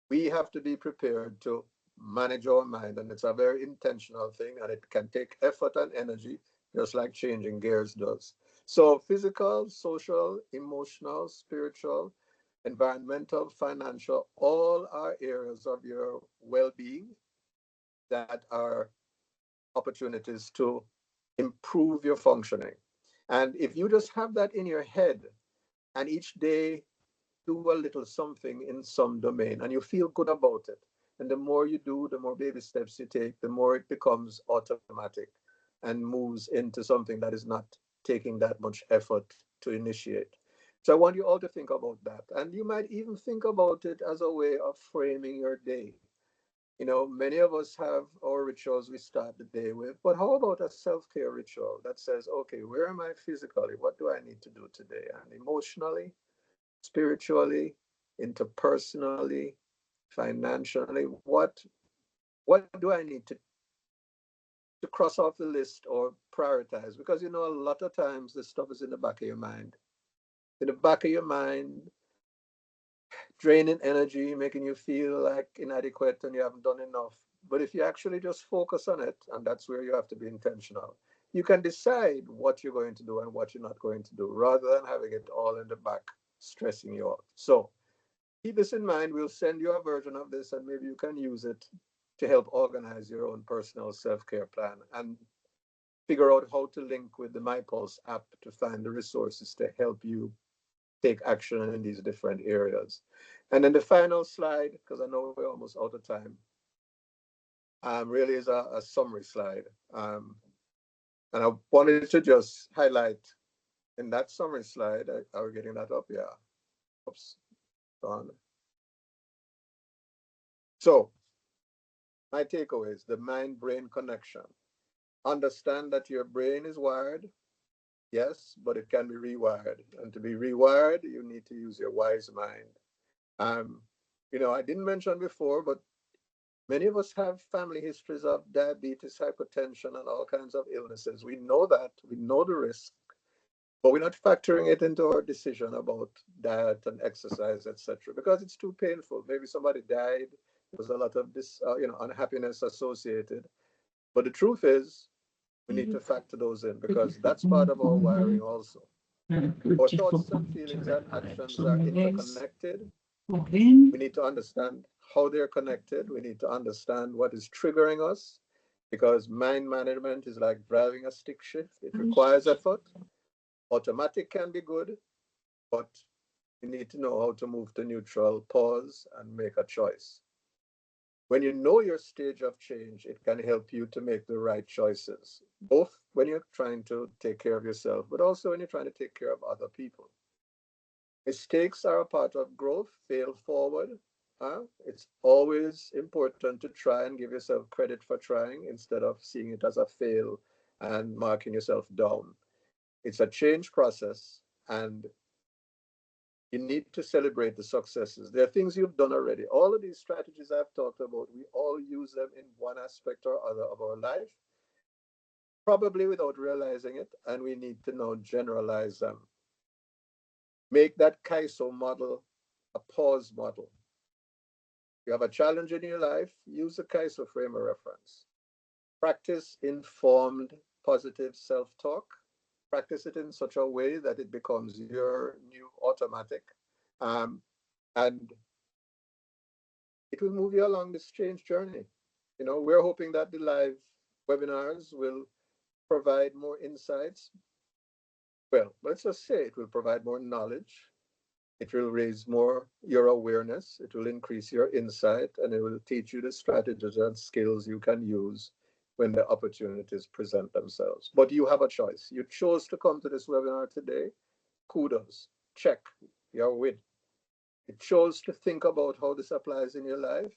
We have to be prepared to manage our mind, and it's a very intentional thing, and it can take effort and energy, just like changing gears does. So physical, social, emotional, spiritual, environmental, financial, all are areas of your well-being that are opportunities to improve your functioning. And if you just have that in your head, and each day do a little something in some domain and you feel good about it. And the more you do, the more baby steps you take, the more it becomes automatic and moves into something that is not taking that much effort to initiate. So I want you all to think about that. And you might even think about it as a way of framing your day. Many of us have our rituals we start the day with, but how about a self care ritual that says, okay, where am I physically? What do I need to do today? And emotionally, spiritually, interpersonally, financially, what do I need to cross off the list or prioritize? Because a lot of times this stuff is in the back of your mind. In the back of your mind, draining energy, making you feel like inadequate and you haven't done enough. But if you actually just focus on it, and that's where you have to be intentional, you can decide what you're going to do and what you're not going to do, rather than having it all in the back stressing you out. So keep this in mind. We'll send you a version of this, and maybe you can use it to help organize your own personal self-care plan and figure out how to link with the MyPulse app to find the resources to help you take action in these different areas. And then the final slide, because I know we're almost out of time, really is a summary slide. And I wanted to just highlight in that summary slide, are we getting that up? Yeah. Oops, gone. So my takeaway is the mind-brain connection. Understand that your brain is wired, yes, but it can be rewired. And to be rewired, you need to use your wise mind. Um, I didn't mention before, but many of us have family histories of diabetes, hypertension, and all kinds of illnesses. We know that, we know the risk, but we're not factoring it into our decision about diet and exercise, etc., because it's too painful. Maybe somebody died. There's a lot of this, unhappiness associated. But the truth is, we need to factor those in because that's part of our wiring also. Our thoughts and feelings and actions are interconnected. We need to understand how they're connected. We need to understand what is triggering us because mind management is like driving a stick shift. It requires effort. Automatic can be good, but you need to know how to move to neutral, pause, and make a choice. When you know your stage of change, it can help you to make the right choices, both when you're trying to take care of yourself, but also when you're trying to take care of other people. Mistakes are a part of growth, fail forward. It's always important to try and give yourself credit for trying instead of seeing it as a fail and marking yourself down. It's a change process, and you need to celebrate the successes. There are things you've done already. All of these strategies I've talked about, we all use them in one aspect or other of our life, probably without realizing it, and we need to now generalize them. Make that KAISO model a pause model. You have a challenge in your life, use the KAISO frame of reference. Practice informed, positive self talk. Practice it in such a way that it becomes your new automatic. Um, and it will move you along this change journey. We're hoping that the live webinars will provide more insights. Well, let's just say it will provide more knowledge. It will raise more your awareness. It will increase your insight, and it will teach you the strategies and skills you can use when the opportunities present themselves. But you have a choice. You chose to come to this webinar today. Kudos. Check. You're with. You chose to think about how this applies in your life.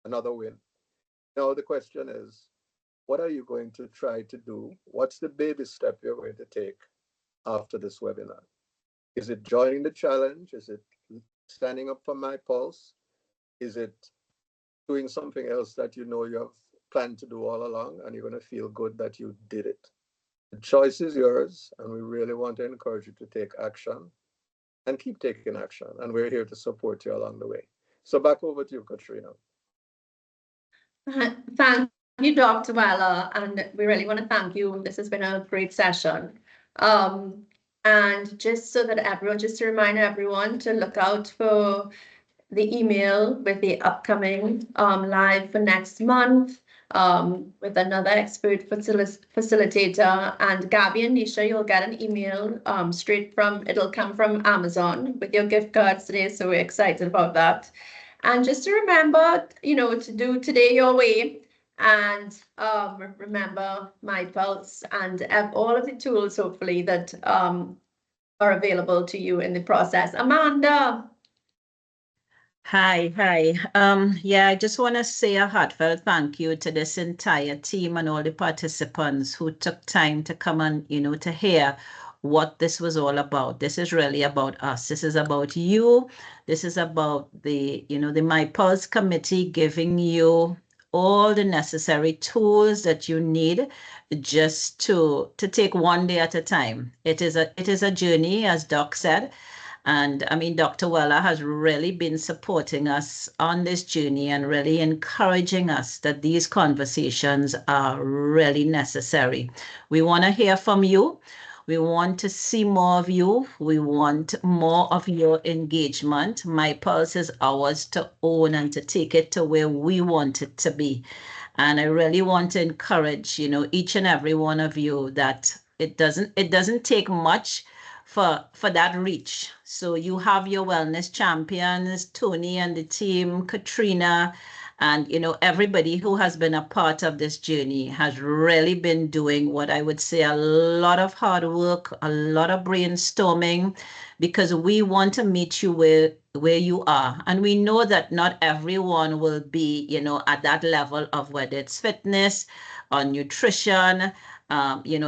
Another win. Now the question is, what are you going to try to do? What's the baby step you're going to take after this webinar? Is it joining the challenge? Is it standing up for my pulse? Is it doing something else that you know you have planned to do all along and you're going to feel good that you did it? The choice is yours, and we really want to encourage you to take action and keep taking action. And we're here to support you along the way. So back over to you, Katrina. Thank you, Dr. Weller, and we really want to thank you. This has been a great session. And just so that everyone, just to remind everyone to look out for the email with the upcoming live for next month with another expert facilitator. And Gabby and Nisha, you'll get an email it'll come from Amazon with your gift cards today. So we're excited about that. And just to remember, to do today your way, and remember my pulse and all of the tools, hopefully, that are available to you in the process. Amanda. Hi. Yeah, I just want to say a heartfelt thank you to this entire team and all the participants who took time to come and, to hear what this was all about. This is really about us. This is about you. This is about the My Pulse committee giving you all the necessary tools that you need just to take one day at a time. It is a journey, as Doc said. And I mean, Dr. Weller has really been supporting us on this journey and really encouraging us that these conversations are really necessary. We want to hear from you. We want to see more of you. We want more of your engagement. My Pulse is ours to own and to take it to where we want it to be. And I really want to encourage, each and every one of you that it doesn't take much for that reach. So you have your wellness champions, Tony and the team, Katrina, and everybody who has been a part of this journey has really been doing what I would say a lot of hard work, a lot of brainstorming, because we want to meet you where you are. And we know that not everyone will be, at that level of whether it's fitness or nutrition,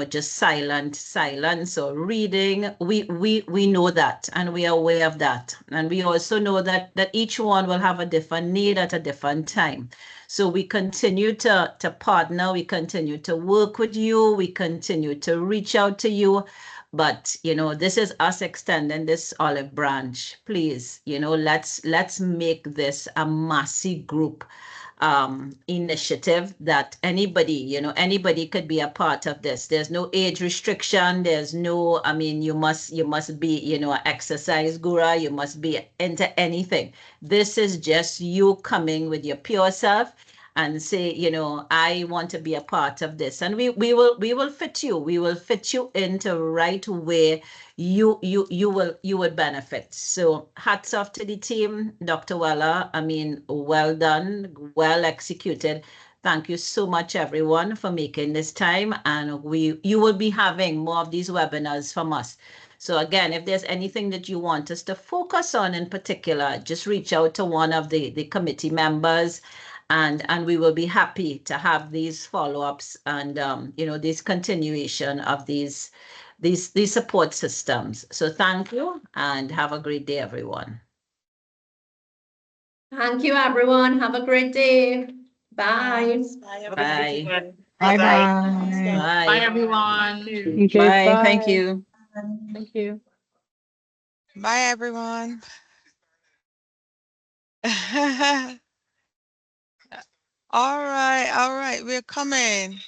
just silence or reading. We know that, and we are aware of that. And we also know that each one will have a different need at a different time. So we continue to partner, we continue to work with you, we continue to reach out to you. But, this is us extending this olive branch. Please, let's make this a Massy group initiative that anybody could be a part of this. There's no age restriction. There's no, you must be, an exercise guru. You must be into anything. This is just you coming with your pure self and say, you know, I want to be a part of this. And we will fit you. We will fit you into right where you would benefit. So hats off to the team, Dr. Weller. I mean, well done, well executed. Thank you so much, everyone, for making this time. And you will be having more of these webinars from us. So again, if there's anything that you want us to focus on in particular, just reach out to one of the committee members, and we will be happy to have these follow-ups and you know, this continuation of these support systems. So thank you and have a great day, everyone. Thank you, everyone. Have a great day. Bye. Bye. Bye bye. Bye. Bye, everyone. Bye. Thank you. Thank you. Bye, everyone. All right, we're coming.